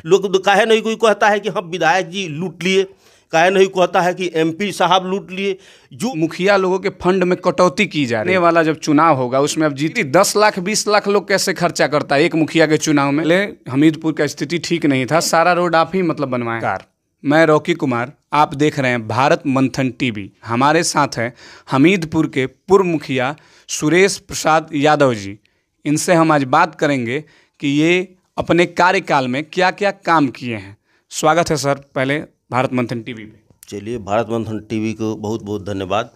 लोग काहे नहीं कोई कहता है कि हम विधायक जी लूट लिए, काहे नहीं कहता है कि एमपी साहब लूट लिए। जो मुखिया लोगों के फंड में कटौती की जा रही है वाला जब चुनाव होगा उसमें अब जीती 10 लाख 20 लाख लोग कैसे खर्चा करता है एक मुखिया के चुनाव में। हमीदपुर का स्थिति ठीक नहीं था, सारा रोड आप ही मतलब बनवाए। मैं रॉकी कुमार, आप देख रहे हैं भारत मंथन टीवी। हमारे साथ हैं हमीदपुर के पूर्व मुखिया सुरेश प्रसाद यादव जी। इनसे हम आज बात करेंगे कि ये अपने कार्यकाल में क्या क्या काम किए हैं। स्वागत है सर पहले भारत मंथन टीवी पे। चलिए, भारत मंथन टीवी को बहुत बहुत धन्यवाद।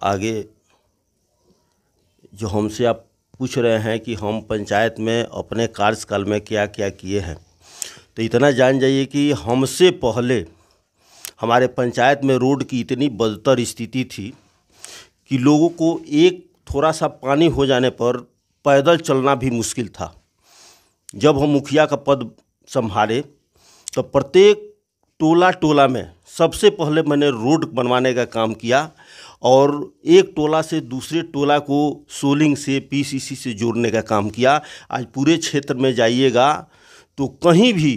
आगे जो हमसे आप पूछ रहे हैं कि हम पंचायत में अपने कार्यकाल में क्या क्या किए हैं, तो इतना जान जाइए कि हमसे पहले हमारे पंचायत में रोड की इतनी बदतर स्थिति थी कि लोगों को एक थोड़ा सा पानी हो जाने पर पैदल चलना भी मुश्किल था। जब हम मुखिया का पद संभाले तो प्रत्येक टोला टोला में सबसे पहले मैंने रोड बनवाने का काम किया और एक टोला से दूसरे टोला को सोलिंग से पीसीसी से जोड़ने का काम किया। आज पूरे क्षेत्र में जाइएगा तो कहीं भी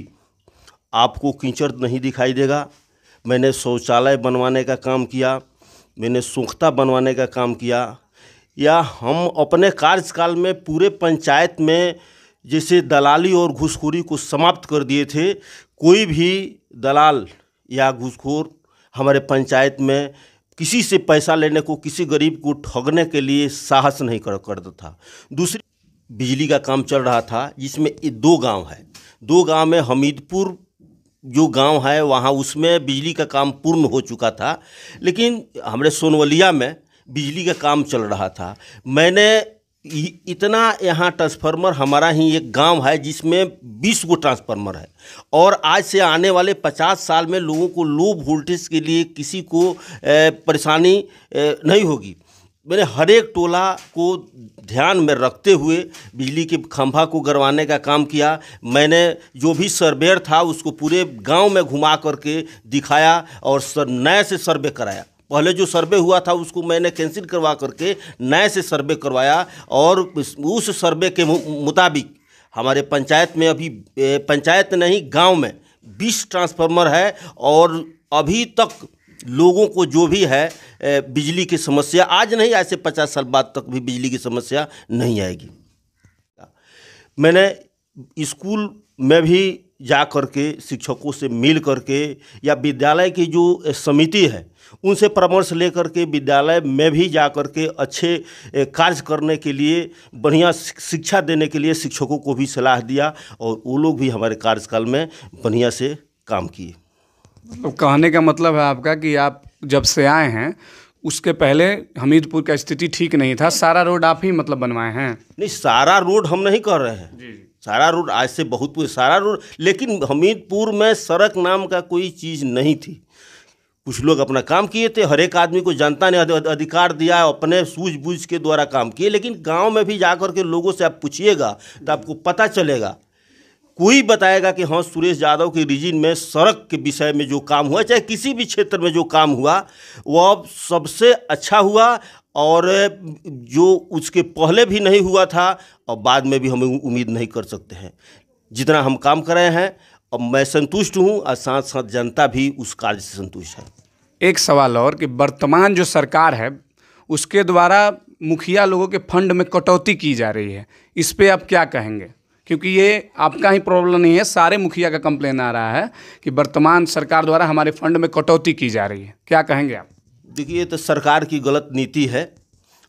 आपको कीचड़ नहीं दिखाई देगा। मैंने शौचालय बनवाने का काम किया, मैंने सोख्ता बनवाने का काम किया। या हम अपने कार्यकाल में पूरे पंचायत में जैसे दलाली और घूसखोरी को समाप्त कर दिए थे। कोई भी दलाल या घूसखोर हमारे पंचायत में किसी से पैसा लेने को, किसी गरीब को ठगने के लिए साहस नहीं करता था। दूसरी, बिजली का काम चल रहा था जिसमें 2 गांव है। 2 गांव में हमीदपुर जो गांव है वहाँ उसमें बिजली का काम पूर्ण हो चुका था, लेकिन हमारे सोनवलिया में बिजली का काम चल रहा था। मैंने इतना यहाँ ट्रांसफार्मर, हमारा ही एक गांव है जिसमें 20 गो ट्रांसफार्मर है और आज से आने वाले 50 साल में लोगों को लो वोल्टेज के लिए किसी को परेशानी नहीं होगी। मैंने हर एक टोला को ध्यान में रखते हुए बिजली के खंभा को गड़वाने का काम किया। मैंने जो भी सर्वेयर था उसको पूरे गांव में घुमा करके दिखाया और नए से सर्वे कराया। पहले जो सर्वे हुआ था उसको मैंने कैंसिल करवा करके नए से सर्वे करवाया और उस सर्वे के मुताबिक हमारे पंचायत में अभी पंचायत नहीं गांव में 20 ट्रांसफार्मर है और अभी तक लोगों को जो भी है बिजली की समस्या आज नहीं, आज से 50 साल बाद तक भी बिजली की समस्या नहीं आएगी। मैंने स्कूल में भी जा करके शिक्षकों से मिल करके या विद्यालय की जो समिति है उनसे परामर्श लेकर के विद्यालय में भी जा करके अच्छे कार्य करने के लिए, बढ़िया शिक्षा देने के लिए शिक्षकों को भी सलाह दिया और वो लोग भी हमारे कार्यकाल में बढ़िया से काम किए। तो कहने का मतलब है आपका कि आप जब से आए हैं उसके पहले हमीदपुर का स्थिति ठीक नहीं था, सारा रोड आप ही मतलब बनवाए हैं? नहीं, सारा रोड हम नहीं कर रहे हैं जी। सारा रोड आज से बहुत सारा रोड, लेकिन हमीदपुर में सड़क नाम का कोई चीज़ नहीं थी। कुछ लोग अपना काम किए थे, हर एक आदमी को जनता ने अधिकार दिया, अपने सूझबूझ के द्वारा काम किए। लेकिन गांव में भी जाकर के लोगों से आप पूछिएगा तो आपको पता चलेगा, कोई बताएगा कि हाँ सुरेश यादव के रीजन में सड़क के विषय में जो काम हुआ, चाहे किसी भी क्षेत्र में जो काम हुआ, वह सबसे अच्छा हुआ और जो उसके पहले भी नहीं हुआ था और बाद में भी हम उम्मीद नहीं कर सकते हैं। जितना हम काम कर रहे हैं और मैं संतुष्ट हूँ और साथ साथ जनता भी उस कार्य से संतुष्ट है। एक सवाल और कि वर्तमान जो सरकार है उसके द्वारा मुखिया लोगों के फंड में कटौती की जा रही है, इस पे आप क्या कहेंगे? क्योंकि ये आपका ही प्रॉब्लम नहीं है, सारे मुखिया का कंप्लेन आ रहा है कि वर्तमान सरकार द्वारा हमारे फंड में कटौती की जा रही है, क्या कहेंगे आप? देखिए, तो सरकार की गलत नीति है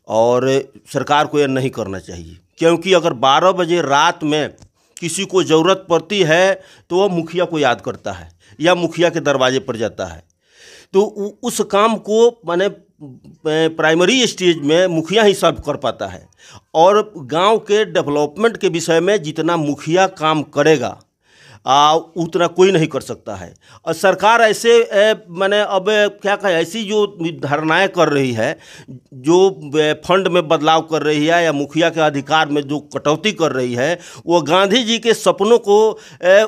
और सरकार को यह नहीं करना चाहिए, क्योंकि अगर 12 बजे रात में किसी को ज़रूरत पड़ती है तो वह मुखिया को याद करता है या मुखिया के दरवाजे पर जाता है। तो उस काम को माने प्राइमरी स्टेज में मुखिया ही सॉल्व कर पाता है और गांव के डेवलपमेंट के विषय में जितना मुखिया काम करेगा उतना कोई नहीं कर सकता है। और सरकार ऐसे माने अब क्या कहें, ऐसी जो धारणाएं कर रही है, जो फंड में बदलाव कर रही है या मुखिया के अधिकार में जो कटौती कर रही है, वो गांधी जी के सपनों को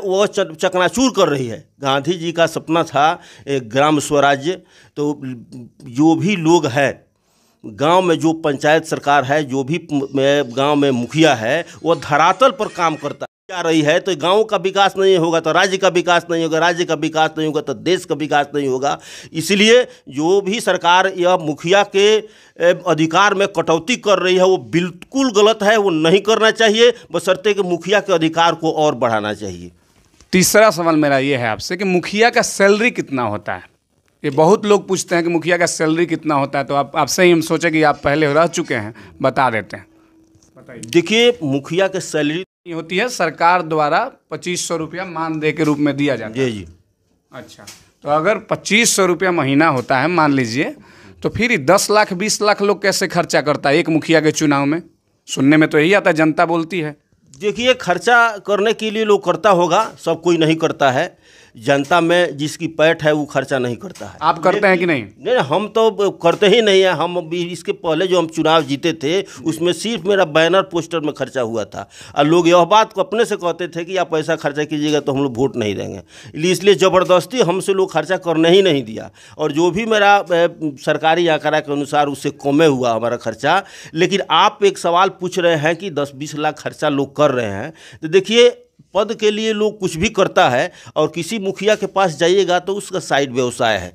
वो चकनाचूर कर रही है। गांधी जी का सपना था ग्राम स्वराज्य। तो जो भी लोग हैं गांव में, जो पंचायत सरकार है, जो भी गांव में मुखिया है, वो धरातल पर काम करता है। आ रही है, तो गांव का विकास नहीं होगा तो राज्य का विकास नहीं होगा, राज्य का विकास नहीं होगा तो देश का विकास नहीं होगा। इसलिए जो भी सरकार या मुखिया के अधिकार में कटौती कर रही है वो बिल्कुल गलत है, वो नहीं करना चाहिए, बशर्ते कि मुखिया के अधिकार को और बढ़ाना चाहिए। तीसरा सवाल मेरा ये है आपसे कि मुखिया का सैलरी कितना होता है? ये बहुत लोग पूछते हैं कि मुखिया का सैलरी कितना होता है, तो आपसे ही हम सोचे कि आप पहले रह चुके हैं, बता देते हैं। बताइए। देखिए, मुखिया के सैलरी होती है सरकार द्वारा 2500 रुपया मानदेय के रूप में दिया जाता है। जी। अच्छा, तो अगर 2500 रुपया महीना होता है मान लीजिए, तो फिर 10 लाख 20 लाख लोग कैसे खर्चा करता है एक मुखिया के चुनाव में? सुनने में तो यही आता है, जनता बोलती है। देखिए, खर्चा करने के लिए लोग करता होगा, सब कोई नहीं करता है। जनता में जिसकी पैठ है वो खर्चा नहीं करता है। आप करते हैं कि नहीं? नहीं, हम तो करते ही नहीं है। हम अभी इसके पहले जो हम चुनाव जीते थे उसमें सिर्फ मेरा बैनर पोस्टर में खर्चा हुआ था, और लोग यह बात को अपने से कहते थे कि आप पैसा खर्चा कीजिएगा तो हम लोग वोट नहीं देंगे। इसलिए ज़बरदस्ती हमसे लोग खर्चा करने ही नहीं दिया, और जो भी मेरा सरकारी आंकड़ा के अनुसार उससे कमे हुआ हमारा खर्चा। लेकिन आप एक सवाल पूछ रहे हैं कि 10-20 लाख खर्चा लोग कर रहे हैं, तो देखिए, पद के लिए लोग कुछ भी करता है, और किसी मुखिया के पास जाइएगा तो उसका साइड व्यवसाय है।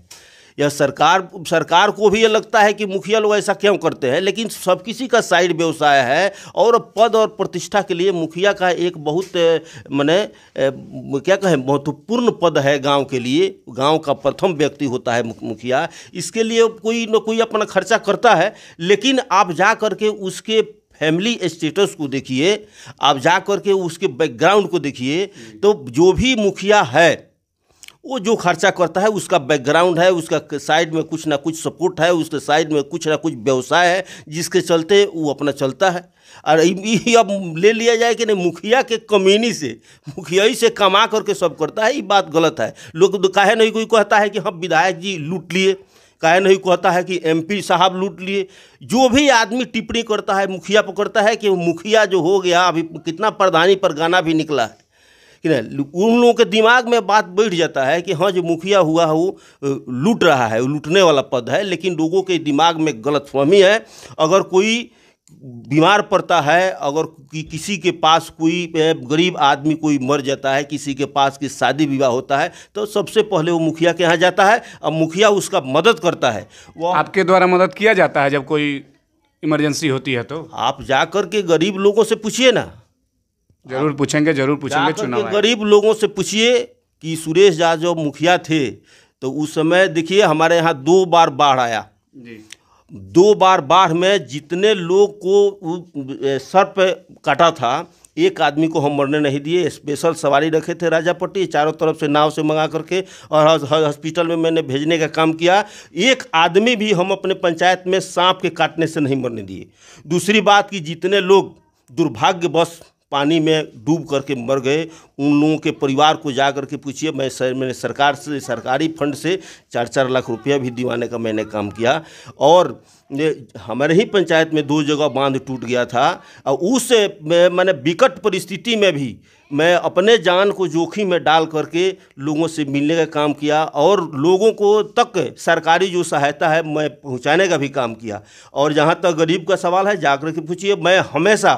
यह सरकार को भी ये लगता है कि मुखिया लोग ऐसा क्यों करते हैं, लेकिन सब किसी का साइड व्यवसाय है। और पद और प्रतिष्ठा के लिए मुखिया का एक बहुत क्या कहें, महत्वपूर्ण पद है गांव के लिए। गांव का प्रथम व्यक्ति होता है मुखिया। इसके लिए कोई न कोई अपना खर्चा करता है, लेकिन आप जा करके उसके फैमिली स्टेटस को देखिए, आप जा कर के उसके बैकग्राउंड को देखिए, तो जो भी मुखिया है वो जो खर्चा करता है उसका बैकग्राउंड है, उसका साइड में कुछ ना कुछ सपोर्ट है, उसके साइड में कुछ ना कुछ व्यवसाय है जिसके चलते वो अपना चलता है। और अब ले लिया जाए कि नहीं, मुखिया के कमीनी से, मुखिया ही से कमा करके सब करता है, ये बात गलत है। लोग काहे नहीं कोई कहता है कि हम विधायक जी लूट लिए, काहे नहीं कहता है कि एमपी साहब लूट लिए। जो भी आदमी टिप्पणी करता है मुखिया पर करता है कि मुखिया जो हो गया, अभी कितना प्रधानी पर गाना भी निकला है कि नहीं, उन लोगों के दिमाग में बात बैठ जाता है कि हाँ, जो मुखिया हुआ है वो लूट रहा है, वो लूटने वाला पद है। लेकिन लोगों के दिमाग में गलतफहमी है। अगर कोई बीमार पड़ता है, अगर किसी के पास कोई गरीब आदमी कोई मर जाता है, किसी के पास की शादी विवाह होता है, तो सबसे पहले वो मुखिया के यहाँ जाता है और मुखिया उसका मदद करता है। वो आपके द्वारा मदद किया जाता है जब कोई इमरजेंसी होती है? तो आप जा कर के गरीब लोगों से पूछिए ना। जरूर पूछेंगे चुनाव गरीब लोगों से पूछिए कि सुरेश यादव मुखिया थे तो उस समय देखिए हमारे यहाँ 2 बार बाढ़ आया जी। 2 बार बाढ़ में जितने लोग को सर पे काटा था, एक आदमी को हम मरने नहीं दिए। स्पेशल सवारी रखे थे राजापट्टी, चारों तरफ से नाव से मंगा करके, और हॉस्पिटल में मैंने भेजने का काम किया। एक आदमी भी हम अपने पंचायत में सांप के काटने से नहीं मरने दिए। दूसरी बात कि जितने लोग दुर्भाग्यवश पानी में डूब करके मर गए, उन लोगों के परिवार को जा कर के पूछिए। मैंने सरकार से, सरकारी फंड से 4-4 लाख रुपया भी दिवाने का मैंने काम किया। और हमारे ही पंचायत में 2 जगह बांध टूट गया था, और उस मैंने विकट परिस्थिति में भी मैं अपने जान को जोखिम में डाल करके लोगों से मिलने का काम किया, और लोगों को तक सरकारी जो सहायता है मैं पहुंचाने का भी काम किया। और जहां तक गरीब का सवाल है, जा कर के पूछिए। मैं हमेशा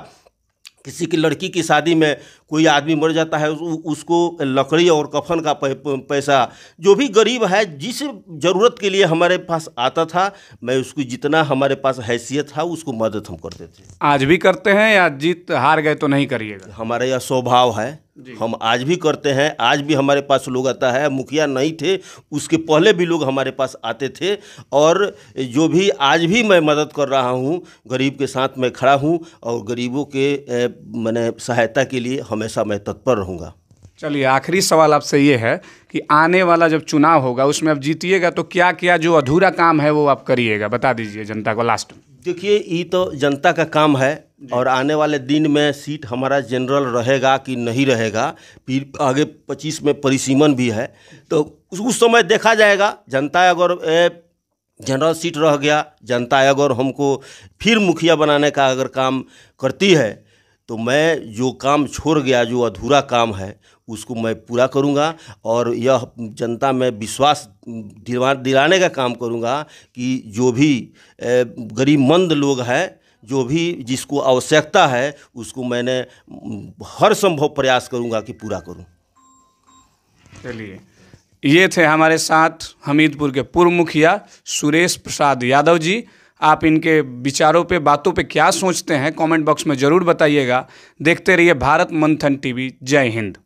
किसी की लड़की की शादी में कोई आदमी मर जाता है, उसको लकड़ी और कफन का पैसा, जो भी गरीब है जिस ज़रूरत के लिए हमारे पास आता था, मैं उसको जितना हमारे पास हैसियत था उसको मदद हम करते थे। आज भी करते हैं या जीत हार गए तो नहीं करिएगा? हमारा यह स्वभाव है, हम आज भी करते हैं। आज भी हमारे पास लोग आता है, मुखिया नहीं थे उसके पहले भी लोग हमारे पास आते थे, और जो भी आज भी मैं मदद कर रहा हूँ, गरीब के साथ मैं खड़ा हूँ, और गरीबों के मैंने सहायता के लिए हमेशा मैं तत्पर रहूँगा। चलिए, आखिरी सवाल आपसे ये है कि आने वाला जब चुनाव होगा उसमें आप जीतिएगा तो क्या क्या जो अधूरा काम है वो आप करिएगा, बता दीजिए जनता को लास्ट में। देखिए, ये तो जनता का काम है, और आने वाले दिन में सीट हमारा जनरल रहेगा कि नहीं रहेगा, फिर आगे 25 में परिसीमन भी है, तो उस समय देखा जाएगा। जनता अगर जनरल सीट रह गया, जनता अगर हमको फिर मुखिया बनाने का अगर काम करती है, तो मैं जो काम छोड़ गया, जो अधूरा काम है, उसको मैं पूरा करूंगा, और यह जनता में विश्वास दिलाने का काम करूंगा कि जो भी गरीबमंद लोग हैं जो भी जिसको आवश्यकता है उसको मैंने हर संभव प्रयास करूंगा कि पूरा करूं। चलिए, ये थे हमारे साथ हमीदपुर के पूर्व मुखिया सुरेश प्रसाद यादव जी। आप इनके विचारों पे, बातों पे क्या सोचते हैं कमेंट बॉक्स में ज़रूर बताइएगा। देखते रहिए भारत मंथन टीवी। जय हिंद।